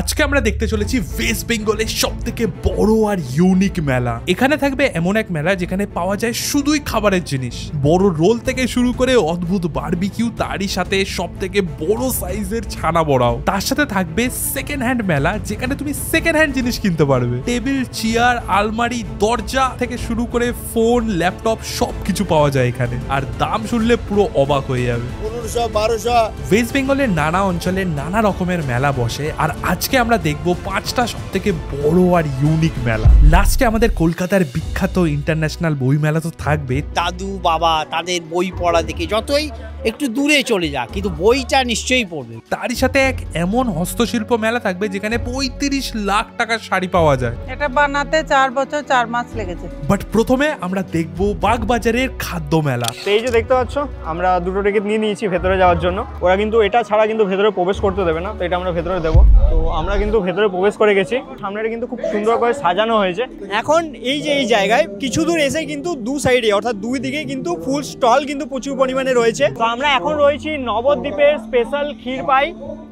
আজকে আমরা দেখতে চলেছি ওয়েস্ট বেঙ্গলের সবথেকে বড় আর ইউনিক মেলা। এখানে থাকবে এমন এক মেলা যেখানে পাওয়া যায় শুধুই খাবারের জিনিস, বড় রোল থেকে শুরু করে অদ্ভুত বারবিকিউ, তারই সাথে সবথেকে বড় সাইজের ছানা বড়াও। তার সাথে থাকবে সেকেন্ড হ্যান্ড মেলা, যেখানে তুমি সেকেন্ড হ্যান্ড জিনিস কিনতে পারবে। টেবিল, চেয়ার, আলমারি, দরজা থেকে শুরু করে ফোন, ল্যাপটপ সবকিছু পাওয়া যায় এখানে। আর দাম শুনলে পুরো অবাক হয়ে যাবে। 1500-1200। ওয়েস্ট বেঙ্গলের নানা অঞ্চলে নানা রকমের মেলা বসে, আর আজকে আমরা দেখবো 5টা সবথেকে বড় আর ইউনিক মেলা। লাস্টে আমাদের কলকাতার বিখ্যাত ইন্টারন্যাশনাল বই মেলা তো থাকবে। দাদু বাবা তাদের বই পড়া দেখে যতই একটু দূরে চলে যা, কিন্তু বইটা নিশ্চয়ই পড়বে। তারই সাথে এক এমন হস্তশিল্প মেলা থাকবে যেখানে 35 লাখ টাকার শাড়ি পাওয়া যায়। এটা বানাতে 4 বছর 4 মাস লেগেছে। বাট প্রথমে আমরা দেখবো বাগবাজারের খাদ্য মেলা। এই যে দেখতে পাচ্ছ, আমরা দুটো টিকিট নিয়ে নিয়েছি ভেতরে যাওয়ার জন্য। ওরা কিন্তু এটা ছাড়া কিন্তু ভেতরে প্রবেশ করতে দেবে না, তো এটা আমরা ভেতরে দেবো। তো আমরা কিন্তু ভেতরে প্রবেশ করে গেছি। সামনেটা কিন্তু খুব সুন্দর করে সাজানো হয়েছে। এখন এই যে এই জায়গায় কিছু দূর এসে কিন্তু দু সাইডে অর্থাৎ দুই দিকে কিন্তু ফুল স্টল কিন্তু প্রচুর পরিমাণে রয়েছে। তো আমরা এখন রয়েছি নবদ্বীপের স্পেশাল ক্ষীর পাই,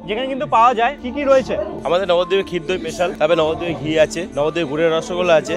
যেখানে কিন্তু পাওয়া যায়। কি কি রয়েছে আমাদের নবদ্বীপের ক্ষীর দই স্পেশাল, তারপরে নবদ্বীপের ঘি আছে, নবদ্বীপের গুড়ের রসগোল্লা আছে,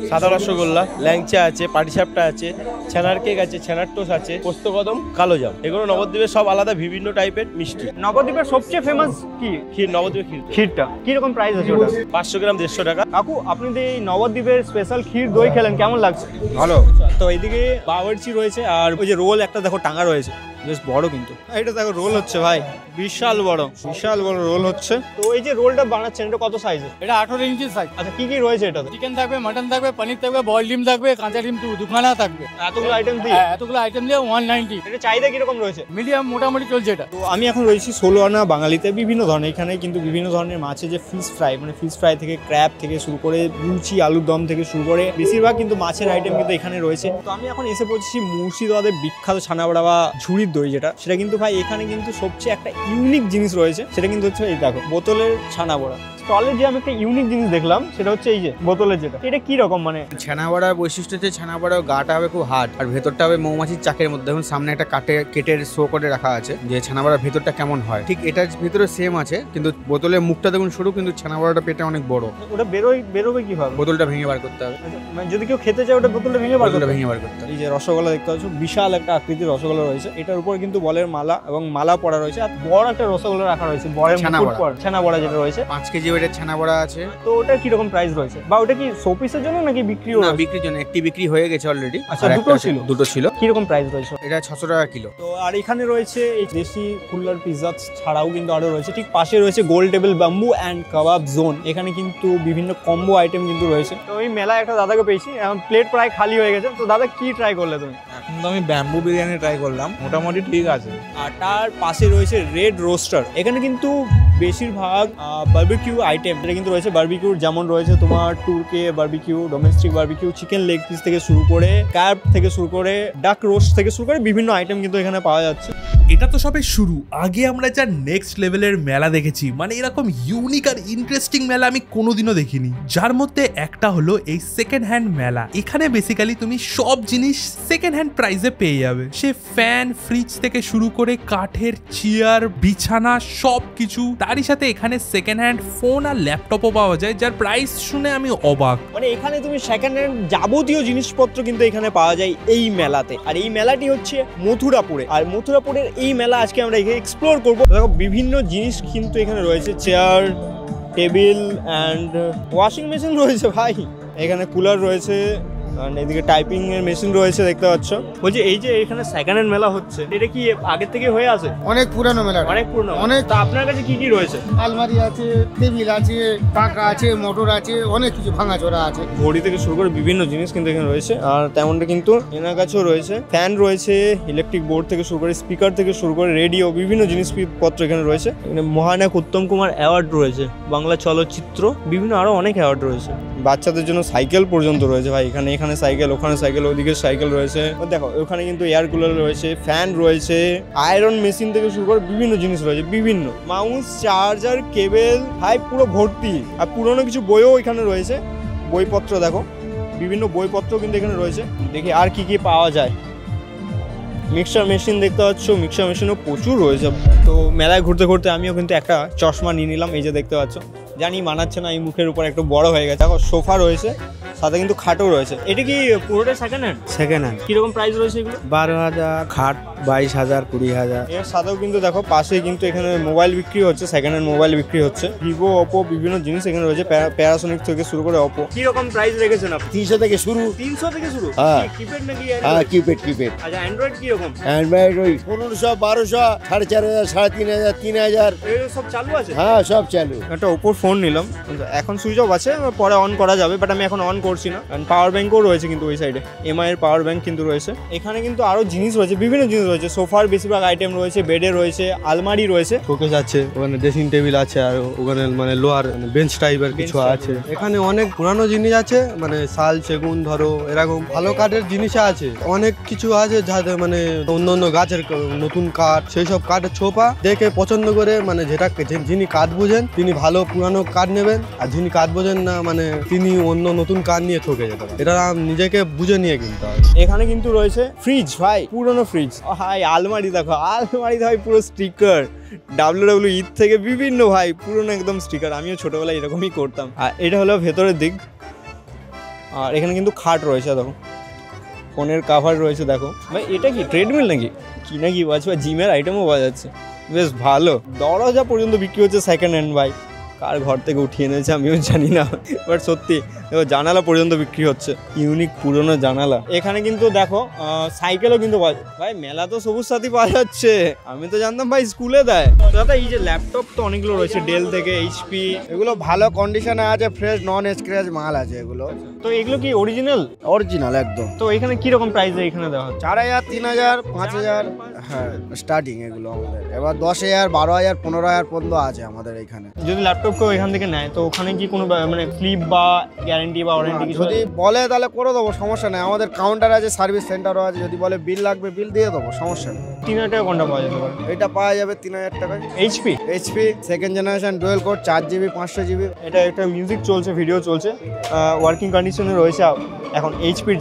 সাদা রসগোল্লা, ল্যাংচা আছে, পাটিসাপটা আছে, ছানার কেক আছে, ছানার টোস্ট আছে, পোস্ত কদম, কালো জাম। এগুলো নবদ্বীপের সব আলাদা বিভিন্ন টাইপের মিষ্টি। নবদ্বীপের সবচেয়ে ফেমাস কি ক্ষীর, নবদ্বীপের ক্ষীর। ক্ষীরটা কিরকম প্রাইস আছে ওটা? 500 গ্রাম 150 টাকা। কাকু, আপনি তো এই নবদ্বীপের স্পেশাল ক্ষীর দই খেলেন, কেমন লাগছে? ভালো। তো এইদিকে বাবরচি রয়েছে, আর ওই যে রোল একটা দেখো টাঙা রয়েছে, বেশ বড় কিন্তু। এটা দেখো রোল হচ্ছে ভাই, বিশাল বড় রোল হচ্ছে। তো এই যে রোলটা বানাচ্ছেন, এটা কত সাইজের? এটা 18 ইঞ্চি সাইজ। আচ্ছা, কি কি রয়েছে এটাতে? চিকেন থাকবে, মাটন থাকবে, পনির থাকবে, বয়েলড ডিম থাকবে, কাঁচা ডিম দুখানা থাকবে। এতগুলো আইটেম দিয়ে? হ্যাঁ, এতগুলো আইটেম দিয়ে 190। এটা চাহিদা কিরকম রয়েছে? মিডিয়াম মোটামুটি চলছে এটা। তো আমি এখন রয়েছি 16 আনা বাঙালিতে। বিভিন্ন ধরনের এখানে কিন্তু বিভিন্ন ধরনের মাছের যে ফিশ ফ্রাই, মানে ফিশ ফ্রাই থেকে ক্র্যাব থেকে শুরু করে লুচি, আলুর দম থেকে শুরু করে বেশিরভাগ কিন্তু মাছের আইটেম কিন্তু এখানে রয়েছে। তো আমি এখন এসে পড়েছি মুর্শিদাবাদের বিখ্যাত ছানাবড়া বা ঝুড়ির দই, সেটা কিন্তু ভাই এখানে কিন্তু সবচেয়ে একটা ইউনিক জিনিস রয়েছে। সেটা কিন্তু হচ্ছে এই দেখো, বোতলের ছানাবড়া। স্টলে যে আমি একটা ইউনিক জিনিস দেখলাম, সেটা হচ্ছে এই যে বোতলের যেটা, এটা কি রকম? মানে ছানাবড়ার বৈশিষ্ট্য হচ্ছে ছানাবড়ার গাটা হবে খুব হার্ড, আর ভেতরটা হবে মৌমাছির চাকের মধ্যে। এখন সামনে একটা কেটের শো করে রাখা আছে যে ছানাবড়ার ভেতরটা কেমন হয়, ঠিক এটার ভিতরে সেম আছে, কিন্তু বোতলের মুখটা দেখুন সরু, কিন্তু ছানাবড়াটা পেটে অনেক বড়। ওটা বেরোবে কিভাবে? বোতলটা ভেঙে বার করতে হবে। মানে যদি কেউ খেতে চায়, ওটা বোতলটা ভেঙে বার করতে হবে। এই যে রসগোল্লা দেখতে পাচ্ছ, বিশাল একটা আকৃতির রসগোল্লা রয়েছে। এটার উপরে কিন্তু বলের মালা এবং মালা পড়া রয়েছে, আর বড় একটা রসগোল্লা রাখা রয়েছে, বড়ের ছানাবড়া যেটা রয়েছে। 5 কেজি ওয়েটের ছানাবড়া আছে। তো ওটা কি রকম প্রাইস রয়েছে, বা ওটা কি শোপিসের জন্য নাকি বিক্রিও? না, বিক্রির জন্য। একটি বিক্রি হয়ে গেছে অলরেডি। আচ্ছা, দুটো ছিল। কি রকম প্রাইস রয়েছে? এটা 600 টাকা কিলো। তো আর এখানে রয়েছে এই দেশি কুল্লার পিৎজা ছাড়াও কিন্তু আরো রয়েছে। ঠিক পাশে রয়েছে গোল table bamboo and kebab zone. এখানে কিন্তু বিভিন্ন কম্বো আইটেম কিন্তু রয়েছে। তো এই মেলায় একটা দাদাকে পেয়েছি, এখন প্লেট প্রায় খালি হয়ে গেছে। তো দাদা, কি ট্রাই করলে তুমি? এখন তো আমি ব্যাম্বু বিরিয়ানি ট্রাই করলাম, মোটামুটি ঠিক আছে। আর তার পাশে রয়েছে রেড রোস্টার। এখানে কিন্তু বেশিরভাগ বারবিকিউ আইটেম যেটা কিন্তু রয়েছে। বারবিকিউ যেমন রয়েছে তোমার টুরকে barbecue, domestic barbecue, chicken leg piece থেকে শুরু করে কার্ব থেকে শুরু করে ডাক রোস্ট থেকে শুরু করে বিভিন্ন আইটেম কিন্তু এখানে পাওয়া যাচ্ছে। এটা তো সবে শুরু, আগে আমরা যা নেক্সট লেভেলের মেলা দেখেছি, মানে এরকম ইউনিক আর ইন্টারেস্টিং মেলা আমি কোনোদিনও দেখিনি। যার মধ্যে একটা হলো এই সেকেন্ড হ্যান্ড মেলা। এখানে বেসিক্যালি তুমি সব জিনিস সেকেন্ড হ্যান্ড প্রাইসে পেয়ে যাবে। সে ফ্যান, ফ্রিজ থেকে শুরু করে কাঠের চেয়ার, বিছানা সবকিছু। তারই সাথে এখানে সেকেন্ড হ্যান্ড ফোন আর ল্যাপটপও পাওয়া যায়, যার প্রাইস শুনে আমি অবাক। মানে এখানে তুমি সেকেন্ড হ্যান্ড যাবতীয় জিনিসপত্র কিন্তু এখানে পাওয়া যায় এই মেলাতে। আর এই মেলাটি হচ্ছে মথুরাপুরে, আর মথুরাপুরের এই মেলা আজকে আমরা এখানে এক্সপ্লোর করবো। দেখো, বিভিন্ন জিনিস কিন্তু এখানে রয়েছে, chair, table and washing machine রয়েছে ভাই। এখানে কুলার রয়েছে, এদিকে টাইপিং এর মেশিন রয়েছে, দেখতে পাচ্ছ। বলছি, এই যে এখানে সেকেন্ড হ্যান্ড মেলা হচ্ছে, এটা কি আগের থেকে হয়ে আছে? অনেক পুরানো মেলা, অনেক পুরনো। অনেক। তো আপনার কাছে কি কি রয়েছে? আলমারি আছে, টেবিল আছে, পাকা আছে, মোটর আছে, অনেক কিছু ভাঙাচোরা আছে। ঘড়ি থেকে শুরু করে বিভিন্ন জিনিস কিন্তু এখানে রয়েছে। আর তেমনটা কিন্তু এনার কাছেও রয়েছে। ফ্যান রয়েছে, ইলেকট্রিক বোর্ড থেকে শুরু করে স্পিকার থেকে শুরু করে রেডিও, বিভিন্ন জিনিসপত্র এখানে রয়েছে। এখানে মহানায়ক উত্তম কুমার অ্যাওয়ার্ড রয়েছে, বাংলা চলচ্চিত্র, বিভিন্ন আরো অনেক অ্যাওয়ার্ড রয়েছে। বাচ্চাদের জন্য সাইকেল পর্যন্ত রয়েছে ভাই। এখানে সাইকেল, ওখানে সাইকেল, ওদিকে সাইকেল রয়েছে। দেখো, ওখানে কিন্তু এয়ার কুলার রয়েছে, ফ্যান রয়েছে, আয়রন মেশিন থেকে শুরু করে বিভিন্ন জিনিস রয়েছে। বিভিন্ন মাউস, চার্জার, কেবেল, ভাই পুরো ভর্তি। আর পুরোনো কিছু বইও এখানে রয়েছে, বইপত্র দেখো, বিভিন্ন বইপত্র কিন্তু এখানে রয়েছে। দেখি আর কি কি পাওয়া যায়। মিক্সার মেশিন দেখতে পাচ্ছ, মিক্সার মেশিনও প্রচুর রয়েছে। তো মেলায় ঘুরতে ঘুরতে আমিও কিন্তু একটা চশমা নিয়ে নিলাম, এই যে দেখতে পাচ্ছ। জানি মানাচ্ছে না এই মুখের উপর, একটু বড় হয়ে গেছে। দেখো সোফা রয়েছে, সাথে কিন্তু খাটও রয়েছে। এটা কি পুরোটা সেকেন্ড হ্যান্ড? Second hand. কিরকম প্রাইস রয়েছে এগুলো? 12,000, খাট 22,000, 20,000। এর সাথেও কিন্তু দেখো পাশেই কিন্তু এখানে মোবাইল বিক্রি হচ্ছে, সেকেন্ড হ্যান্ড মোবাইল বিক্রি হচ্ছে। ভিভো, ওপো বিভিন্ন জিনিস এখানে রয়েছে, প্যারাসোনিক থেকে শুরু করে ওপো। কিরকম প্রাইস রেখেছেন আপনি? 300 থেকে শুরু। 300 থেকে শুরু? হ্যাঁ। কিপ্যাড নাকি? হ্যাঁ, কিপ্যাড। আচ্ছা, অ্যান্ড্রয়েড কিরকম? অ্যান্ড্রয়েড ওই 1500, 1200, 4,500, 3,500, 3,000। এগুলো সব চালু আছে? হ্যাঁ, সব চালু। একটা ওপোর ফোন নিলাম, এখন সুইচ অফ আছে, পরে অন করা যাবে, বাট আমি এখন অন করছি না। পাওয়ার ব্যাংকও রয়েছে কিন্তু ওই সাইডে, এমআই এর পাওয়ার ব্যাংক কিন্তু রয়েছে। এখানে কিন্তু আরো জিনিস রয়েছে, বিভিন্ন জিনিস রয়েছে। সোফার বেশিরভাগ আইটেম রয়েছে, বেডে রয়েছে, আলমারি রয়েছে, শোকেস আছে, ওখানে ড্রেসিং টেবিল আছে, আর ওখানে মানে লোহার বেঞ্চ টাইপের কিছু আছে। এখানে অনেক পুরানো জিনিস আছে, মানে শাল, সেগুন, ধরো এরকম ভালো কাঠের জিনিস আছে। অনেক কিছু আছে যাদের মানে অন্য অন্য গাছের নতুন কাঠ, সেই সব কাঠের ছোপা দেখে পছন্দ করে, মানে যেটা যিনি কাঠ বুঝেন তিনি ভালো পুরানো কাঠ নেবেন, আর যিনি কাঠ বোঝেন না মানে তিনি অন্য নতুন কাঠ নিয়ে ঠকে যেতে পারেন। এটা নিজেকে বুঝে নিয়ে কিনতে হয়। এখানে কিন্তু রয়েছে ফ্রিজ, ভাই পুরনো ফ্রিজ। হাই, আলমারি দেখো, আলমারি ভাই পুরো স্টিকার, WWE থেকে বিভিন্ন ভাই পুরনো একদম স্টিকার। আমিও ছোটবেলায় এরকমই করতাম। আর এটা হলো ভেতরের দিক। আর এখানে কিন্তু খাট রয়েছে, দেখো ফোনের কাভার রয়েছে। দেখো ভাই, এটা কি ট্রেডমিল নাকি কি নাকি বাজবে? জিমের আইটেমও বাজাচ্ছে, বেশ ভালো। 10,000 পর্যন্ত বিক্রি হচ্ছে সেকেন্ড হ্যান্ড। ভাই কার ঘর থেকে উঠিয়ে এনেছে আমিও জানি না, বাট সত্যি দেখো জানালা পর্যন্ত বিক্রি হচ্ছে, ইউনিক পুরনো জানালা। এখানে কিন্তু দেখো সাইকেলও কিন্তু পাওয়া যায়। ভাই মেলা তো সবুজ সাথী পাওয়া যাচ্ছে, আমি তো জানতাম ভাই স্কুলে দেয়। দাদা এই যে ল্যাপটপ তো অনেকগুলো রয়েছে, ডেল থেকে এইচপি, এগুলো ভালো কন্ডিশনে আছে, ফ্রেশ নন স্ক্র্যাচ মাল আছে এগুলো। তো এগুলো কি অরিজিনাল? অরিজিনাল একদম। তো এখানে কিরকম প্রাইসে এখানে দেওয়া হচ্ছে? 4,000, 3,000, 5,000, হ্যাঁ স্টার্টিং এগুলো আমাদের। এবার 10,000, 12,000, 15,000 পর্যন্ত আছে আমাদের এখানে। যদি ল্যাপটপ কেউ এখান থেকে নেয় তো ওখানে কি কোনো মানে ফ্লিপ বা গ্যারান্টি বা ওয়ারেন্টি কিছু? যদি বলে তাহলে করে দেবো, সমস্যা নেই। আমাদের কাউন্টার আছে, সার্ভিস সেন্টারও আছে, যদি বলে বিল লাগবে বিল দিয়ে দেবো, সমস্যা নেই। 3,000 টাকা কোনটা পাওয়া যেতে পারে? এটা পাওয়া যাবে 3,000 টাকায়। HP second generation dual core, 4GB, 500GB। এটা একটা মিউজিক চলছে, ভিডিও চলছে, ওয়ার্কিং কন্ডিশনে রয়েছে এখন এইচপির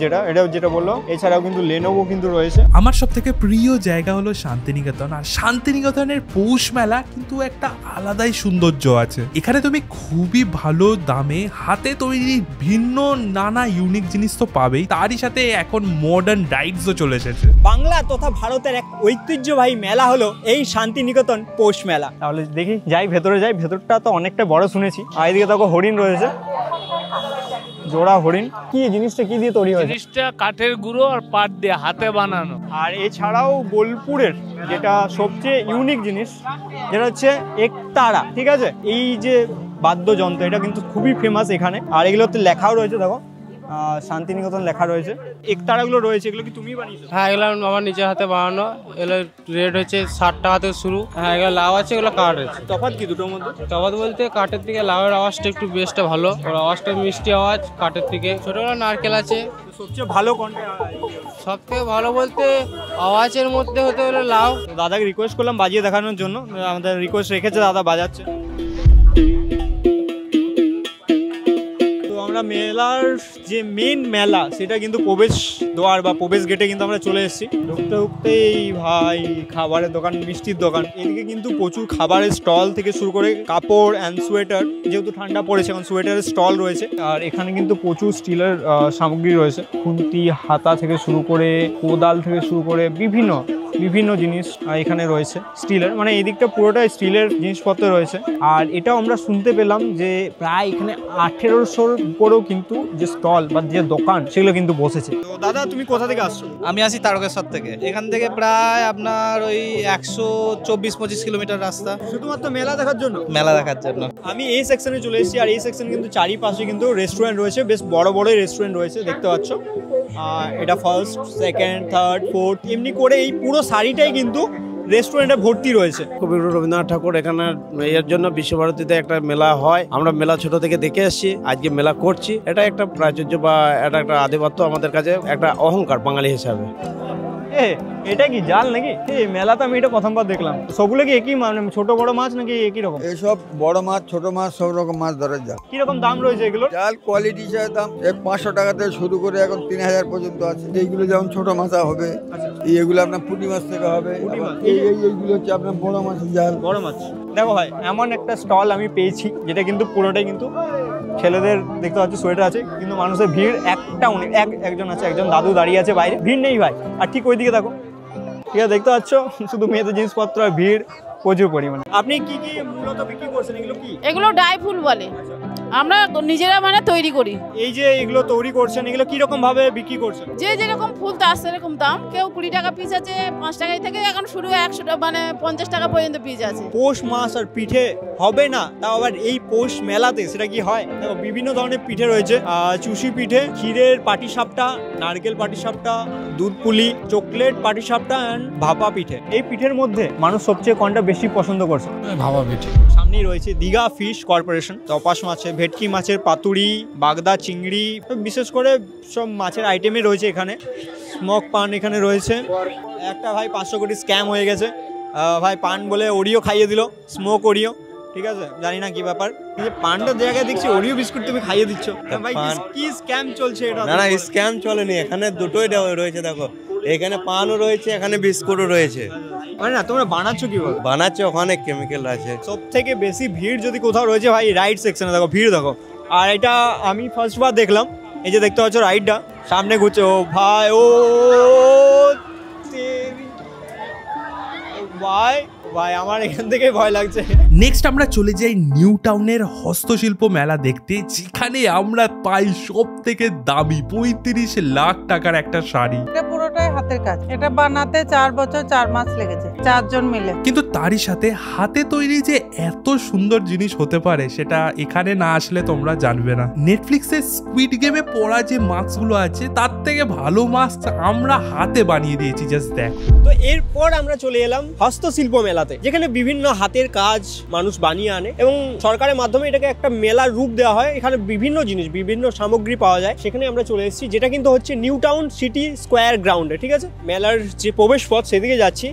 যেটা বললো। এছাড়াও কিন্তু লেনোভো কিন্তু রয়েছে। আমার সব থেকে প্রিয় জায়গা হলো শান্তিনিকেতন, আর শান্তিনিকেতনের পৌষ মেলা কিন্তু একটা আলাদাই সৌন্দর্য আছে। এখানে তুমি খুবই ভালো দামে হাতে তৈরি ভিন্ন নানা ইউনিক জিনিস তো পাবেই, তারই সাথে এখন মডার্ন রাইডসও চলে এসেছে। বাংলা তথা ভারতের এক ঐতিহ্যবাহী মেলা হলো এই শান্তিনিকেতন পৌষ মেলা। তাহলে দেখি যাই, ভেতরে যাই। ভেতরটা তো অনেকটা বড় শুনেছি। আর এদিকে দেখো হরিণ রয়েছে, জোড়া হরিণ। কি জিনিসটা কি দিয়ে তৈরি হয়েছে? জিনিসটা কাঠের গুঁড়ো আর পাট দিয়ে হাতে বানানো। আর এছাড়াও বোলপুরের যেটা সবচেয়ে ইউনিক জিনিস, যেটা হচ্ছে একতারা, ঠিক আছে? এই যে বাদ্যযন্ত্র, এটা কিন্তু খুবই ফেমাস এখানে। আর এগুলোতে লেখাও রয়েছে, দেখো শান্তিনিকেতন লেখা রয়েছে। একতারাগুলো রয়েছে, এগুলো কি তুমি বানিয়েছো? হ্যাঁ, এগুলো আমার নিজের হাতে বানানো। এগুলো রেট হচ্ছে 60 টাকা থেকে শুরু। হ্যাঁ, এগুলো লাউ আছে, এগুলো কাঠ আছে। তফাৎ কি দুটোর মধ্যে? তফাৎ বলতে কাঠের থেকে লাউয়ের আওয়াজটা একটু বেশটা ভালো, ওর আওয়াজটা মিষ্টি আওয়াজ কাঠের থেকে। ছোটবেলা নারকেল আছে। সবচেয়ে ভালো কোনটা? সব থেকে ভালো বলতে আওয়াজের মধ্যে হতে হলে লাউ। দাদাকে রিকোয়েস্ট করলাম বাজিয়ে দেখানোর জন্য, আমাদের রিকোয়েস্ট রেখেছে, দাদা বাজাচ্ছে। আমরা মেলার যে মেন মেলা সেটা কিন্তু প্রবেশ দ্বার বা প্রবেশ গেটে কিন্তু আমরা চলে এসেছি। ঢুকতে ঢুকতেই ভাই খাবারের দোকান, মিষ্টির দোকান। এদিকে কিন্তু প্রচুর খাবারের স্টল থেকে শুরু করে কাপড় অ্যান্ড সোয়েটার, যেহেতু ঠান্ডা পড়েছে এখন সোয়েটারের স্টল রয়েছে। আর এখানে কিন্তু প্রচুর স্টিলের সামগ্রী রয়েছে, খুন্তি, হাতা থেকে শুরু করে কোদাল থেকে শুরু করে বিভিন্ন জিনিস এখানে রয়েছে স্টিলের, মানে এই দিকটা পুরোটাই স্টিলের জিনিসপত্র রয়েছে। আর এটাও আমরা শুনতে পেলাম যে প্রায় এখানে 1800-র উপরেও কিন্তু যে স্টল বা যে দোকান সেগুলো কিন্তু বসেছে। তো দাদা তুমি কোথা থেকে আসছো? আমি আসি তারকেশ্বর থেকে। এখান থেকে প্রায় আপনার ওই 124-25 কিলোমিটার রাস্তা, শুধুমাত্র মেলা দেখার জন্য। মেলা দেখার জন্য আমি এই সেকশনে চলে এসেছি। আর এই সেকশনে কিন্তু চারিপাশে কিন্তু রেস্টুরেন্ট রয়েছে, বেশ বড় বড় রেস্টুরেন্ট রয়েছে, দেখতে পাচ্ছ। এটা ফার্স্ট, সেকেন্ড, থার্ড, ফোর্থ এমনি করে এই পুরো সারিটাই কিন্তু রেস্টুরেন্টে ভর্তি রয়েছে। কবিগুরু রবীন্দ্রনাথ ঠাকুর এখানে এর জন্য বিশ্বভারতীতে একটা মেলা হয়, আমরা মেলা ছোট থেকে দেখে এসেছি, আজকে মেলা করছি। এটা একটা প্রাচুর্য বা এটা একটা আধিপত্য আমাদের কাছে, একটা অহংকার বাঙালি হিসাবে। এটা কি জাল নাকি? এই মেলাতে আমি এটা প্রথমবার দেখলাম। সবগুলো কি একই মানে ছোট বড় মাছ নাকি একই রকম? এইসব বড় মাছ ছোট মাছ সব রকম মাছ ধরার জাল। কি রকম দাম রয়েছে এগুলো? জাল কোয়ালিটি হিসাবে দাম 500 টাকা থেকে শুরু করে এখন 3000 পর্যন্ত আছে। এইগুলো যেমন ছোট মাছ হবে, এইগুলো আপনার পুঁটি মাছ থেকে হবে, এইগুলো হচ্ছে আপনার বড় মাছের জাল। বড় মাছ। দেখো ভাই এমন একটা স্টল আমি পেয়েছি যেটা কিন্তু পুরোটাই কিন্তু ছেলেদের দেখতে পাচ্ছি সোয়েটার আছে, কিন্তু মানুষের ভিড় একটা একজন আছে, একজন দাদু দাঁড়িয়ে আছে বাইরে, ভিড় নেই ভাই। আর ঠিক ওই দিকে দেখো, ঠিক আছে দেখতে পাচ্ছ শুধু মেয়েদের জিনিসপত্র আর ভিড় প্রচুর পরিমাণে। আপনি কি কি মূলত বিক্রি করছেন? এগুলো কি? এগুলো ডাই ফুল বলে, আমরা নিজেরা মানে তৈরি করি। এই যে এগুলো তৈরি করছেন, এগুলো কি রকম ভাবে বিক্রি করছেন? যে যেরকম ফুল তার সেরকম দাম। কেউ 20 টাকা পিস আছে, 5 টাকায় থেকে এখন শুরু 100 টাকা মানে 50 টাকা পর্যন্ত পিস আছে। পৌষ মাছ আর পিঠে হবে না, তাও আবার এই পৌষ মেলাতে সেটা কি হয়? দেখো বিভিন্ন ধরনের পিঠে রয়েছে, চুষি পিঠে, ক্ষীরের পাটিসাপটা, নারকেল পাটিসাপটা, দুধ পুলি, চকলেট পাটিসাপটা এন্ড ভাপা পিঠে। এই পিঠের মধ্যে মানুষ সবচেয়ে কোনটা বেশি পছন্দ করছে? ভাপা পিঠে। সামনেই রয়েছে দীঘা ফিশ কর্পোরেশন, তপাস মাছের, ভেটকি মাছের পাতুরি, বাগদা চিংড়ি, বিশেষ করে সব মাছের আইটেমে রয়েছে এখানে। স্মোক পান এখানে রয়েছে। একটা ভাই 500 কোটি স্ক্যাম হয়ে গেছে ভাই, পান বলে ওরিও খাইয়ে দিল, স্মোক ওরিও, ঠিক আছে জানি না কি ব্যাপার। পানটার জায়গায় দেখছি ওরিও বিস্কুট তুমি খাইয়ে দিচ্ছ ভাই, কি স্ক্যাম চলছে এটা? না না স্ক্যাম চলেনি, এখানে দুটোই রয়েছে। দেখো এখানে পানও রয়েছে, এখানে বিস্কুটও রয়েছে। মানে না তোমরা বানাচ্ছো কিভাবে? বানাচ্ছে ওখানে কেমিক্যাল আছে। সব থেকে বেশি ভিড় যদি কোথাও রয়েছে ভাই রাইড সেকশনে, দেখো ভিড় দেখো। আর এটা আমি ফার্স্ট বার দেখলাম, এই যে দেখতে পাচ্ছ রাইডটা সামনে ঘুরছে। ও ভাই, ও ভাই ভাই আমার এখান থেকে ভয় লাগছে। নেক্সট আমরা চলে যাই নিউ টাউনের হস্তশিল্প মেলা দেখতে, যেখানে আমরা পাই সব থেকে দামি 35 লাখ টাকার একটা শাড়ি। এটা পুরোটাই হাতের কাজ, এটা বানাতে 4 বছর 4 মাস লেগেছে, 4 জন মিলে। কিন্তু তারই সাথে হাতে তৈরি যে এত সুন্দর জিনিস হতে পারে সেটা এখানে না আসলে তোমরা জানবে না। নেটফ্লিক্সের স্কুইড গেমে পড়া যে মাস্কগুলো আছে তার থেকে ভালো মাস্ক আমরা হাতে বানিয়ে দিয়েছি, জাস্ট দেখ। তো এরপর আমরা চলে এলাম হস্তশিল্প মেলাতে, যেখানে বিভিন্ন হাতের কাজ মানুষ বানিয়ে আনে এবং সরকারের মাধ্যমে এটাকে একটা মেলার রূপ দেওয়া হয়। এখানে বিভিন্ন জিনিস, বিভিন্ন সামগ্রী পাওয়া যায়। সেখানে আমরা চলে এসেছি, যেটা কিন্তু হচ্ছে নিউ টাউন সিটি স্কোয়ার গ্রাউন্ডে, ঠিক আছে। মেলার যে প্রবেশ পথ সেদিকে যাচ্ছি,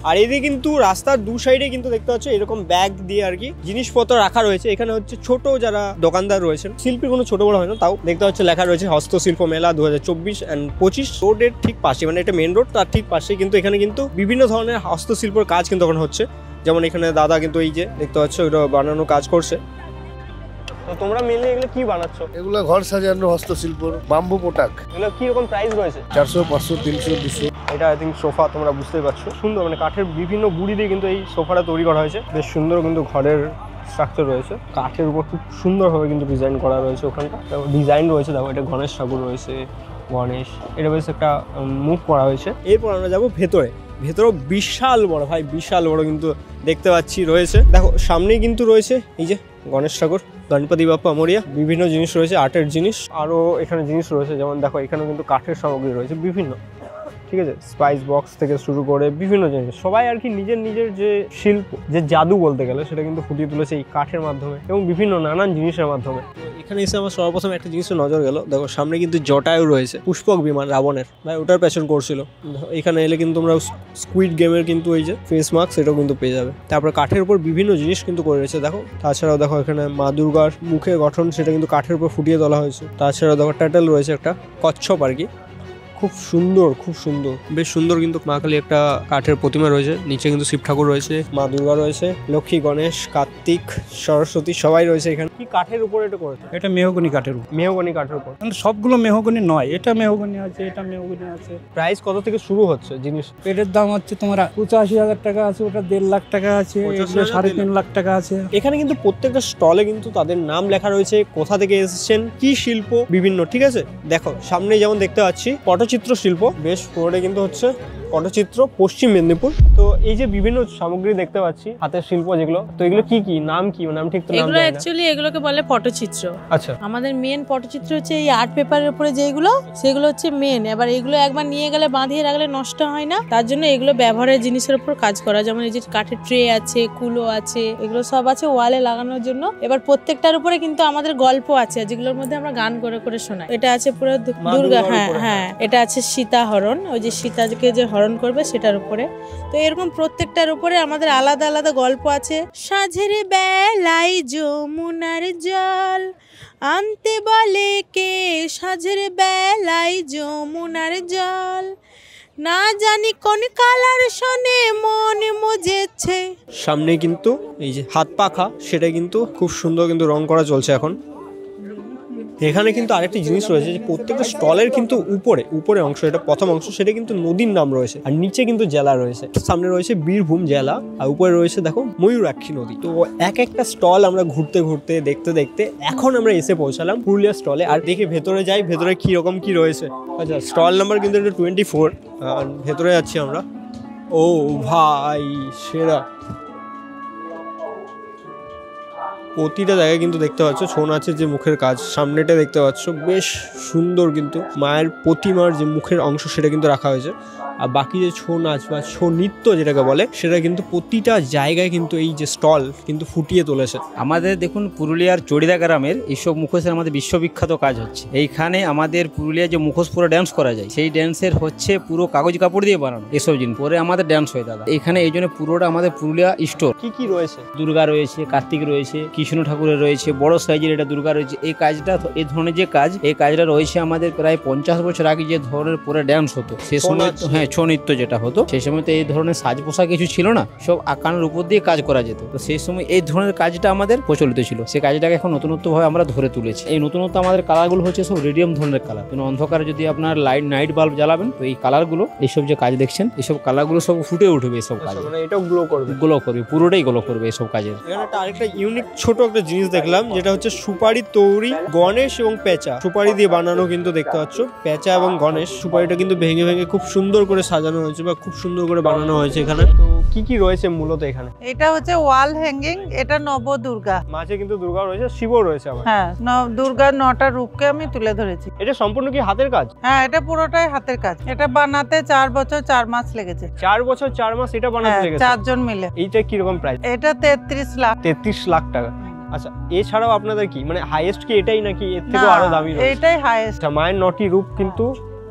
আর এদিকে কিন্তু রাস্তার দু সাইডে কিন্তু দেখতে পাচ্ছ এরকম ব্যাগ দিয়ে আর কি জিনিসপত্র রাখা রয়েছে। এখানে হচ্ছে ছোট যারা দোকানদার রয়েছেন, শিল্পী কোনো ছোট বড় হয় না, তাও দেখতে পাচ্ছ লেখা রয়েছে হস্তশিল্প মেলা 2024 and 25। রোডের ঠিক পাশে, মানে এটা মেন রোড, তার ঠিক পাশে কিন্তু এখানে কিন্তু বিভিন্ন ধরনের হস্তশিল্পর কাজ কিন্তু এখন হচ্ছে। যেমন এখানে দাদা কিন্তু এই যে দেখতে পাচ্ছ এটা বানানোর কাজ করছে। তো তোমরা মেনলি এগুলো কি বানাচ্ছ? এগুলো ঘর সাজানোর হস্তশিল্প, বাম্বু পোটাক। এগুলো কি রকম প্রাইস রয়েছে? 400, 500, 300, 200। এটা আই থিঙ্ক সোফা, তোমরা বুঝতেই পারছো। সুন্দর, মানে কাঠের বিভিন্ন গুড়ি দিয়ে কিন্তু এই সোফাটা তৈরি করা হয়েছে। বেশ সুন্দর কিন্তু ঘরের স্ট্রাকচার রয়েছে, কাঠের উপর খুব সুন্দরভাবে কিন্তু ডিজাইন করা রয়েছে। ওখানটা ডিজাইন রয়েছে, দেখো এটা গণেশ ঠাকুর রয়েছে, গণেশ, এটা বেশ একটা মুখ করা হয়েছে। এরপর আমরা যাবো ভেতরে। ভেতরেও বিশাল বড় ভাই, বিশাল বড় কিন্তু দেখতে পাচ্ছি রয়েছে। দেখো সামনেই কিন্তু রয়েছে এই যে গণেশ ঠাকুর, গণপতি বাপ্পা মরিয়া, বিভিন্ন জিনিস রয়েছে, আর্টের জিনিস। আরও এখানে জিনিস রয়েছে, যেমন দেখো এখানেও কিন্তু কাঠের সামগ্রী রয়েছে বিভিন্ন, ঠিক আছে। স্পাইস বক্স থেকে শুরু করে বিভিন্ন জিনিস, সবাই আর কি নিজের নিজের যে শিল্প, যে জাদু বলতে গেলে, সেটা কিন্তু ফুটিয়ে তুলেছে এই কাঠের মাধ্যমে এবং বিভিন্ন নানান জিনিসের মাধ্যমে। এখানে এসে আমার সর্বপ্রথম একটা জিনিসের নজর গেল, দেখো সামনে কিন্তু জটায়ু রয়েছে, পুষ্পক বিমান রাবণের, ভাই ওটার পেছন করছিল। এখানে এলে কিন্তু তোমরা স্কুইড গেমের কিন্তু এই যে ফেস মাস্ক সেটাও কিন্তু পেয়ে যাবে। তারপর কাঠের উপর বিভিন্ন জিনিস কিন্তু করে রয়েছে দেখো। তাছাড়াও দেখো এখানে মা দুর্গার মুখের গঠন, সেটা কিন্তু কাঠের উপর ফুটিয়ে তোলা হয়েছে। তাছাড়াও দেখো টার্টল রয়েছে, একটা কচ্ছপ আর কি, খুব সুন্দর, খুব সুন্দর, বেশ সুন্দর। কিন্তু মা কালী একটা কাঠের প্রতিমা রয়েছে, নিচে কিন্তু শিব ঠাকুর রয়েছে, মা দুর্গা রয়েছে, লক্ষ্মী, গণেশ, কার্তিক, সরস্বতী সবাই রয়েছে এখানে। কি কাঠের উপর এটা করেছে? এটা মেহগনি কাঠের উপর। মেহগনি কাঠের উপর, সবগুলো মেহগনি নয়, এটা মেহগনি আছে, এটা মেহগনি আছে। প্রাইস কত থেকে শুরু হচ্ছে জিনিস? এটার দাম হচ্ছে তোমার 85,000 টাকা আছে, ওটা 1.5 লাখ টাকা আছে, 3.5 লাখ টাকা আছে। এখানে কিন্তু প্রত্যেকটা স্টলে কিন্তু তাদের নাম লেখা রয়েছে, কোথা থেকে এসেছেন, কি শিল্প, বিভিন্ন, ঠিক আছে। দেখো সামনে যেমন দেখতে পাচ্ছি পটচিত্র শিল্প, বেশ পুরোটা কিন্তু হচ্ছে পটচিত্র, পশ্চিম মেদিনীপুর। তো এই যে বিভিন্ন সামগ্রী দেখতে পাচ্ছি হাতের শিল্প যেগুলো, তো এগুলো কি কি নাম, কি নাম ঠিক তো নাম এগুলো অ্যাকচুয়ালি এগুলোকে বলে পটচিত্র। আচ্ছা, আমাদের মেন পটচিত্র হচ্ছে এই আর্ট পেপারের উপরে যেগুলো, সেগুলো হচ্ছে মেন। এবার এগুলো একবার নিয়ে গেলে বাঁধিয়ে রাখলে নষ্ট হয় না, তার জন্য এগুলো ব্যবহারের জিনিসের উপর কাজ করা। যেমন এই যে কাঠের ট্রে আছে, কুলো আছে, এগুলো সব আছে ওয়ালে লাগানোর জন্য। এবার প্রত্যেকটার উপরে কিন্তু আমাদের গল্প আছে, যেগুলোর মধ্যে আমরা গান করে করে শোনাই। এটা আছে পুরো দুর্গা, হ্যাঁ হ্যাঁ, এটা আছে সীতা হরণ, ওই যে সীতাকে যে হরণ বরণ করবে সেটার উপরে। তো এরকম প্রত্যেকটার উপরে আমাদের আলাদা আলাদা গল্প আছে। সাঁঝের বেলায় যমুনার জল আনতে বলে কে, সাঁঝের বেলায় যমুনার জল, না জানি কোন কালার শোনে মন মজেছে। সামনে কিন্তু এই যে হাত পাখা, সেটা কিন্তু খুব সুন্দর কিন্তু রং করা চলছে এখন। এখানে কিন্তু আরেকটি জিনিস রয়েছে যে প্রত্যেকটা স্টলের কিন্তু উপরে অংশ, এটা প্রথম অংশ, সেটা কিন্তু নদীর নাম রয়েছে, আর নিচে কিন্তু জেলা রয়েছে। সামনে রয়েছে বীরভূম জেলা, আর উপরে রয়েছে দেখো ময়ূরাক্ষী নদী। তো এক একটা স্টল আমরা ঘুরতে ঘুরতে দেখতে দেখতে এখন আমরা এসে পৌঁছালাম পুরুলিয়া স্টলে। আর দেখি ভেতরে যাই, ভেতরে কি রকম কি রয়েছে। আচ্ছা, স্টল নাম্বার কিন্তু এটা 24, আর ভেতরে যাচ্ছি আমরা। ও ভাই সেরা, প্রতিটা জায়গায় কিন্তু দেখতে পাচ্ছ ছৌ নাচের যে মুখের কাজ, সামনেটা দেখতে পাচ্ছ বেশ সুন্দর, কিন্তু মায়ের প্রতিমার যে মুখের অংশ সেটা কিন্তু রাখা হয়েছে। আর বাকি যে ছৌ নাচ বা ছৌ নৃত্য যেটাকে বলে, সেটা কিন্তু প্রতিটা জায়গায় কিন্তু এই যে স্টল কিন্তু ফুটিয়ে তুলেছে। আমাদের দেখুন পুরুলিয়ার চড়িদা গ্রামের এইসব মুখোশের আমাদের বিশ্ববিখ্যাত কাজ হচ্ছে। এইখানে আমাদের পুরুলিয়ার যে মুখোশ পুরো ড্যান্স করা যায়, সেই ড্যান্সের হচ্ছে পুরো কাগজ কাপড় দিয়ে বানানো এসব জিনিস, পরে আমাদের ড্যান্স হয় দাদা এখানে। এই জন্য পুরোটা আমাদের পুরুলিয়া স্টোর। কি কি রয়েছে? দুর্গা রয়েছে, কার্তিক রয়েছে, কৃষ্ণ ঠাকুরের রয়েছে, বড় সাইজের এটা দুর্গা রয়েছে। এই কাজটা, এই ধরনের যে কাজ, এই কাজটা রয়েছে আমাদের প্রায় 50 বছর আগে যে ধরনের পরে ড্যান্স হতো সে সময়, হ্যাঁ ছৌ নৃত্য যেটা হতো সেই সময়, তো এই ধরনের সাজ পোশাক কিছু ছিল না, সব আকানের উপর দিয়ে কাজ করা যেত। তো সেই সময় এই ধরনের কাজটা আমাদের প্রচলিত ছিল, সেই কাজটাকে এখন নতুনত্বভাবে আমরা ধরে তুলেছি। এই নতুনত্ব আমাদের কালারগুলো হচ্ছে সব রেডিয়াম ধরনের কালার, কিন্তু অন্ধকারে যদি আপনার নাইট বাল্ব জ্বালাবেন তো এই কালারগুলো, এইসব যে কাজ দেখছেন এইসব কালারগুলো সব ফুটে উঠবে। এইসব কাজ মানে এটাও গ্লো করবে, পুরোটাই গ্লো করবে এইসব কাজের। এখানে একটা আরেকটা ইউনিক ছোট একটা জিনিস দেখলাম, যেটা হচ্ছে সুপারি তৈরি গণেশ এবং পেঁচা, সুপারি দিয়ে বানানো কিন্তু দেখতে পাচ্ছ পেঁচা এবং গণেশ। সুপারিটা কিন্তু ভেঙে ভেঙে খুব সুন্দর করে সাজানো হয়েছে বা খুব সুন্দর করে বানানো হয়েছে এখানে। তো কি কি রয়েছে মূলত এখানে? এটা হচ্ছে ওয়াল হ্যাঙ্গিং, এটা নবদুর্গা, মাঝে কিন্তু দুর্গা রয়েছে, শিবও রয়েছে আবার। হ্যাঁ, দুর্গার 9টা রূপকে আমি তুলে ধরেছি। এটা সম্পূর্ণ কি হাতের কাজ? হ্যাঁ, এটা পুরোটাই হাতের কাজ। এটা বানাতে 4 বছর 4 মাস লেগেছে। 4 বছর 4 মাস এটা বানাতে লেগেছে? 4 জন মিলে। এইটা কি রকম প্রাইস? এটা 33 লাখ। 33 লাখ টাকা। আচ্ছা, এছাড়াও আপনাদের কি মানে হাইয়েস্ট কি এটাই নাকি এর থেকে আরো দামি রয়েছে? এটাই হাইয়েস্ট। মায়ের 9টি রূপ কিন্তু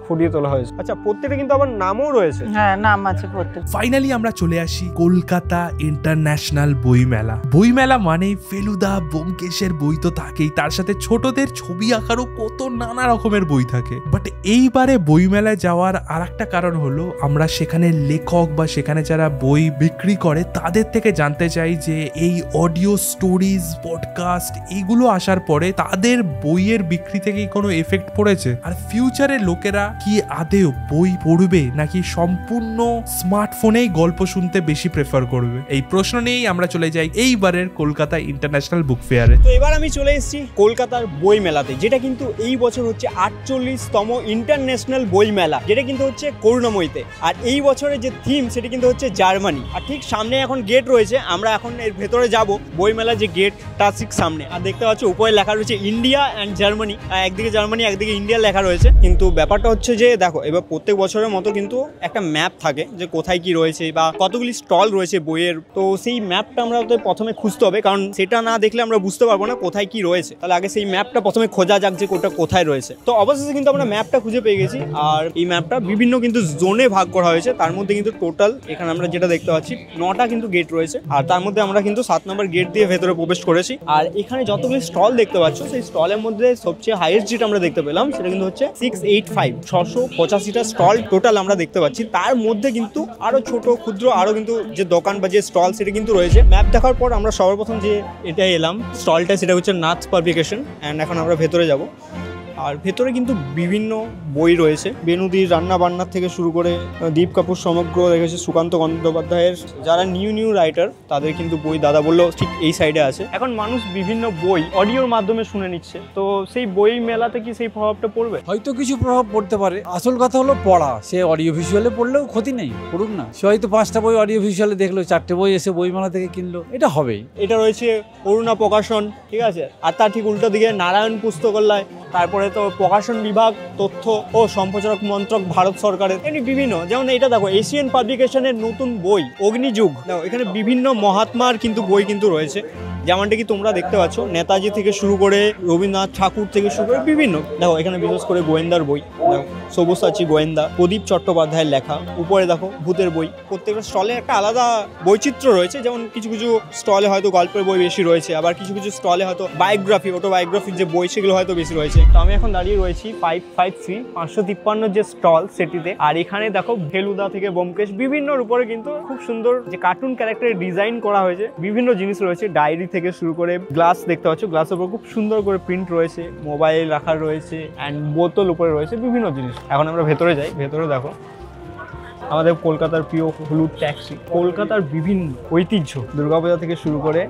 ফুটিয়ে তোলা হয়েছে। আচ্ছা, প্রত্যেকটা কিন্তু আবার নামও রয়েছে। হ্যাঁ, নাম আছে প্রত্যেক। ফাইনালি আমরা চলে আসি কলকাতা ইন্টারন্যাশনাল বইমেলা। বইমেলা মানে ফেলুদা ব্যোমকেশের বই তো থাকেই, তার সাথে ছোটদের ছবি আঁকারও কত নানা রকমের বই থাকে। বাট এইবারে বইমেলায় যাওয়ার আর একটা কারণ হলো আমরা সেখানে লেখক বা সেখানে যারা বই বিক্রি করে তাদের থেকে জানতে চাই যে এই অডিও স্টোরিজ, পডকাস্ট এইগুলো আসার পরে তাদের বইয়ের বিক্রি থেকে কোনো এফেক্ট পড়েছে, আর ফিউচারের লোকেরা কি আদেও বই পড়বে নাকি সম্পূর্ণ স্মার্টফোনেই গল্প শুনতে বেশি প্রেফার করবে। এই প্রশ্ন নিয়েই আমরা চলে যাই এইবারের কলকাতা ইন্টারন্যাশনাল বুক ফেয়ারে। তো এবার আমি চলে এসেছি কলকাতার বই মেলাতে, যেটা কিন্তু এই বছর হচ্ছে 48তম ইন্টারন্যাশনাল বই মেলা, যেটা কিন্তু হচ্ছে করুণাময়ীতে। আর এই বছরের যে থিম সেটা কিন্তু হচ্ছে জার্মানি। আর ঠিক সামনে এখন গেট রয়েছে, আমরা এখন এর ভেতরে যাব। বই মেলার যে গেট তার ঠিক সামনে, আর দেখতে পাচ্ছ উপরে লেখা রয়েছে ইন্ডিয়া অ্যান্ড জার্মানি। একদিকে জার্মানি একদিকে ইন্ডিয়া লেখা রয়েছে। কিন্তু ব্যাপারটা হচ্ছে যে দেখো, এবার প্রত্যেক বছরের মতো কিন্তু একটা ম্যাপ থাকে যে কোথায় কি রয়েছে বা কতগুলি স্টল রয়েছে বইয়ের। তো সেই ম্যাপটা আমরা প্রথমে খুঁজতে হবে, কারণ সেটা না দেখলে আমরা বুঝতে পারবো না কোথায় কি রয়েছে। তাহলে আগে সেই ম্যাপটা প্রথমে খোঁজা যাক যে কোটা কোথায় রয়েছে। তো অবশেষে কিন্তু আমরা ম্যাপটা খুঁজে পেয়ে গেছি। আর এই ম্যাপটা বিভিন্ন কিন্তু জোনে ভাগ করা হয়েছে, তার মধ্যে কিন্তু টোটাল এখানে আমরা যেটা দেখতে পাচ্ছি 9টা কিন্তু গেট রয়েছে। আর তার মধ্যে আমরা কিন্তু 7 নম্বর গেট দিয়ে ভেতরে প্রবেশ করেছি। আর এখানে যতগুলি স্টল দেখতে পাচ্ছ, সেই স্টলের মধ্যে সবচেয়ে হাইয়েস্ট যেটা আমরা দেখতে পেলাম সেটা কিন্তু হচ্ছে 685, 685টা স্টল টোটাল আমরা দেখতে পাচ্ছি। তার মধ্যে কিন্তু আরো ছোট ক্ষুদ্র আরো কিন্তু যে দোকান বা যে স্টল সেটা কিন্তু রয়েছে। ম্যাপ দেখার পর আমরা সর্বপ্রথম যে এটা এলাম স্টলটা, সেটা হচ্ছে নাথ পাবলিকেশন। অ্যান্ড এখন আমরা ভেতরে যাব। আর ভেতরে কিন্তু বিভিন্ন বই রয়েছে, বেনুদির রান্না বান্নার থেকে শুরু করে দীপ কাপুর সমগ্র রেখেছে, সুকান্ত গঙ্গোপাধ্যায়ের যারা নিউ রাইটার তাদের কিন্তু বই দাদা বললো ঠিক এই সাইডে আছে। এখন মানুষ বিভিন্ন বই অডিওর মাধ্যমে শুনে নিচ্ছে, তো সেই বই মেলাতে কি সেই প্রভাবটা পড়বে? হয়তো কিছু প্রভাব পড়তে পারে। আসল কথা হলো পড়া, সে অডিও ভিজুয়ালে পড়লেও ক্ষতি নেই, পড়ুক না। সে হয়তো 5টা বই অডিও ভিজুয়ালে দেখলো, 4টে বই এসে বইমেলা থেকে কিনলো, এটা হবেই। এটা রয়েছে অরুণা প্রকাশন, ঠিক আছে। আর তার ঠিক উল্টো দিকে নারায়ণ পুস্তকালয়, তারপরে তো প্রকাশন বিভাগ, তথ্য ও সম্প্রচারক মন্ত্রক ভারত সরকারের, এমনি বিভিন্ন। যেমন এটা দেখো এশিয়ান পাবলিকেশনের নতুন বই অগ্নিযুগ, দেখো এখানে বিভিন্ন মহাত্মার কিন্তু বই কিন্তু রয়েছে। যেমনটা কি তোমরা দেখতে পাচ্ছ, নেতাজি থেকে শুরু করে রবীন্দ্রনাথ ঠাকুর থেকে শুরু করে বিভিন্ন, দেখো এখানে বিশেষ করে গোয়েন্দার বই, দেখো সব্যসাচী গোয়েন্দা, প্রদীপ চট্টোপাধ্যায়ের লেখা, উপরে দেখো ভূতের বই। প্রত্যেকটা স্টলে একটা আলাদা বৈচিত্র্য রয়েছে, যেমন কিছু কিছু স্টলে হয়তো গল্পের বই বেশি রয়েছে, আবার কিছু কিছু স্টলে হয়তো বায়োগ্রাফি, অটোবায়োগ্রাফির যে বই সেগুলো হয়তো বেশি রয়েছে। তো আমি এখন দাঁড়িয়ে রয়েছি 553 553 যে স্টল সেটিতে। আর এখানে দেখো ফেলুদা থেকে ব্যোমকেশ বিভিন্নর উপরে কিন্তু খুব সুন্দর যে কার্টুন ক্যারেক্টারের ডিজাইন করা হয়েছে, বিভিন্ন জিনিস রয়েছে, ডায়েরি থেকে শুরু করে গ্লাস দেখতে পাচ্ছ, গ্লাসের উপর খুব সুন্দর করে প্রিন্ট রয়েছে, মোবাইল রাখা রয়েছে অ্যান্ড বোতল উপরে রয়েছে, বিভিন্ন জিনিস। এখন আমরা ভেতরে যাই, ভেতরে দেখো আমাদের কলকাতার প্রিয় হলুদ ট্যাক্সি, কলকাতার বিভিন্ন ঐতিহ্য দুর্গাপূজা থেকে শুরু করে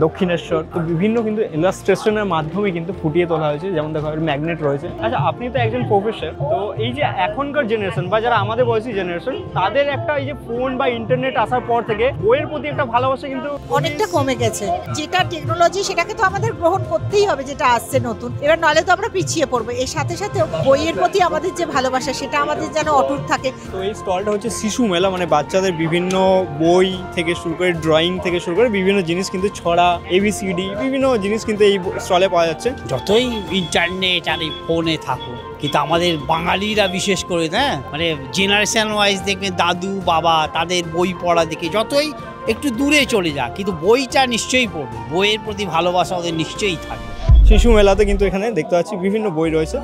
দক্ষিণেশ্বর, তো বিভিন্ন কিন্তু ইলাস্ট্রেশনের মাধ্যমে কিন্তু ফুটিয়ে তোলা হয়েছে। যেমন দেখো ম্যাগনেট রয়েছে। আচ্ছা, আপনি তো একজন প্রফেসর, তো এই যে এখনকার জেনারেশন বা যারা আমাদের বয়সী জেনারেশন, তাদের একটা এই যে ফোন বা ইন্টারনেট আসার পর থেকে বইয়ের প্রতি একটা ভালোবাসা কিন্তু অনেকটা কমে গেছে। যেটা টেকনোলজি সেটাকে তো আমাদের গ্রহণ করতেই হবে, যেটা আসছে নতুন, এবার নলে তো আমরা পিছিয়ে পড়বো। এর সাথে সাথে বইয়ের প্রতি আমাদের যে ভালোবাসা সেটা আমাদের যেন অটুট থাকে। তো এই স্টলটা হচ্ছে শিশু মেলা, মানে বাচ্চাদের বিভিন্ন বই থেকে শুরু করে ড্রয়িং থেকে শুরু করে বিভিন্ন জিনিস কিন্তু ছড়া, ABCD বিভিন্ন জিনিস কিন্তু এই স্টলে পাওয়া যাচ্ছে। যতই ইন্টারনেট আর এই ফোনে থাকুক, কিন্তু আমাদের বাঙালিরা বিশেষ করে মানে জেনারেশন ওয়াইজ দেখবেন দাদু বাবা তাদের বই পড়া দেখে যতই একটু দূরে চলে যাক, কিন্তু বইটা নিশ্চয়ই পড়বে, বইয়ের প্রতি ভালোবাসা ওদের নিশ্চয়ই থাকবে। শিশু মেলাতে কিন্তু এখানে দেখতে পাচ্ছি বিভিন্ন বই রয়েছে,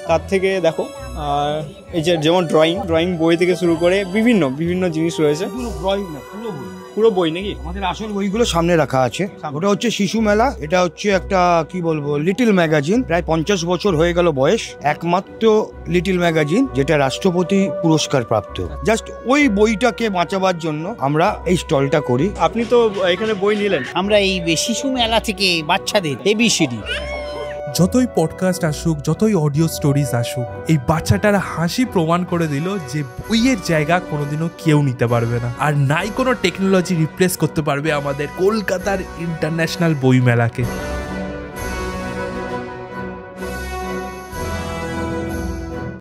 তার থেকে দেখো আর এই যে যেমন ড্রয়িং বই থেকে শুরু করে বিভিন্ন জিনিস রয়েছে। পুরো বই নাকি? আমাদের আসল বইগুলো সামনে রাখা আছে। ওটা হচ্ছে শিশু মেলা, এটা হচ্ছে একটা কি বলবো লিটল ম্যাগাজিন, প্রায় 50 বছর হয়ে গেল বয়স, একমাত্র লিটল ম্যাগাজিন যেটা রাষ্ট্রপতি পুরস্কার প্রাপ্ত। জাস্ট ওই বইটাকে বাঁচাবার জন্য আমরা এই স্টলটা করি। আপনি তো এখানে বই নিলেন। আমরা এই শিশু মেলা থেকে বাচ্চাদের ABCD, যতই পডকাস্ট আসুক, যতই অডিও স্টোরিজ আসুক, এই বাচ্চাটার হাসি প্রমাণ করে দিল যে বইয়ের জায়গা কোনোদিনও কেউ নিতে পারবে না, আর নাই কোনো টেকনোলজি রিপ্লেস করতে পারবে আমাদের কলকাতার ইন্টারন্যাশনাল বই মেলাকে।